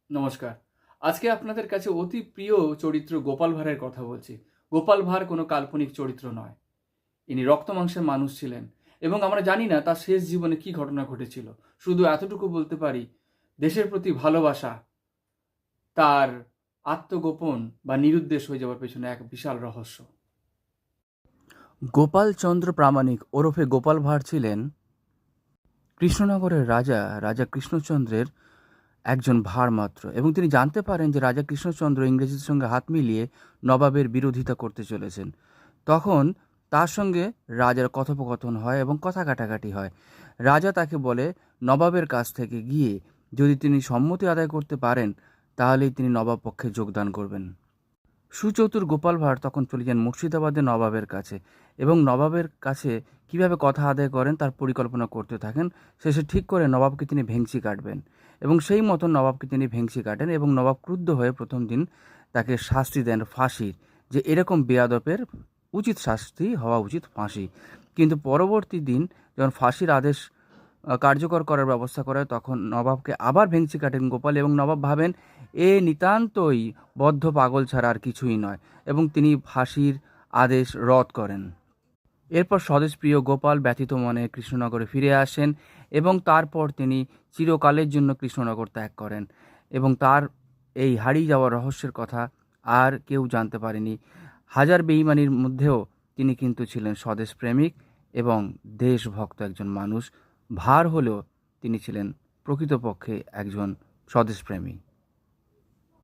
নমস্কার। আজকে আপনাদের কাছে অতি প্রিয় চরিত্র গোপাল ভাঁড়ের কথা বলছি। গোপাল ভাঁড় কোনো কাল্পনিক চরিত্র নয়। ইনি রক্ত মাংসের মানুষ ছিলেন এবং আমরা জানি না তার শেষ জীবনে কি ঘটনা ঘটেছিল। শুধু এতটুকু বলতে পারি, দেশের প্রতি ভালোবাসা তার আত্মগোপন বা নিরুদ্দেশ হয়ে যাওয়ার পেছনে এক বিশাল রহস্য। গোপালচন্দ্র প্রামাণিক ওরফে গোপাল ভাঁড় ছিলেন কৃষ্ণনগরের রাজা কৃষ্ণচন্দ্রের একজন ভাঁড় মাত্র, এবং তিনি জানতে পারেন যে রাজা কৃষ্ণচন্দ্র ইংরেজদের সঙ্গে হাত মিলিয়ে নবাবের বিরোধিতা করতে চলেছেন। তখন তার সঙ্গে রাজার কথোপকথন হয় এবং কথা কাটাকাটি হয়। রাজা তাকে বলে নবাবের কাছ থেকে গিয়ে যদি তিনি সম্মতি আদায় করতে পারেন তাহলেই তিনি নবাব পক্ষে যোগদান করবেন। সুচতুর গোপাল ভাঁড় তখন চলে যান মুর্শিদাবাদে নবাবের কাছে এবং নবাবের কাছে কিভাবে কথা আদায় করেন তার পরিকল্পনা করতে থাকেন। শেষে ঠিক করে নবাবকে তিনি ভেংচি কাটবেন এবং সেই মতন নবাবকে তিনি ভেংচি কাটেন এবং নবাব ক্রুদ্ধ হয়ে প্রথম দিন তাকে শাস্তি দেন ফাঁসির, যে এরকম বেয়াদপের উচিত শাস্তি হওয়া উচিত ফাঁসি। কিন্তু পরবর্তী দিন যখন ফাঁসির আদেশ কার্যকর করার ব্যবস্থা করে তখন নবাবকে আবার ভেংচি কাটেন গোপাল, এবং নবাব ভাবেন এ নিতান্তই বদ্ধ পাগল ছাড়া আর কিছুই নয়, এবং তিনি ফাঁসির আদেশ রদ করেন। এরপর স্বদেশপ্রিয় গোপাল ব্যথিত মনে কৃষ্ণনগরে ফিরে আসেন এবং তারপর তিনি চিরকালের জন্য কৃষ্ণনগর ত্যাগ করেন, এবং তার এই হারিয়ে যাওয়া রহস্যের কথা আর কেউ জানতে পারেনি। হাজার বেঈমানির মধ্যেও তিনি কিন্তু ছিলেন স্বদেশপ্রেমিক এবং দেশভক্ত একজন মানুষ। ভার হলেও তিনি ছিলেন প্রকৃতপক্ষে একজন স্বদেশপ্রেমী।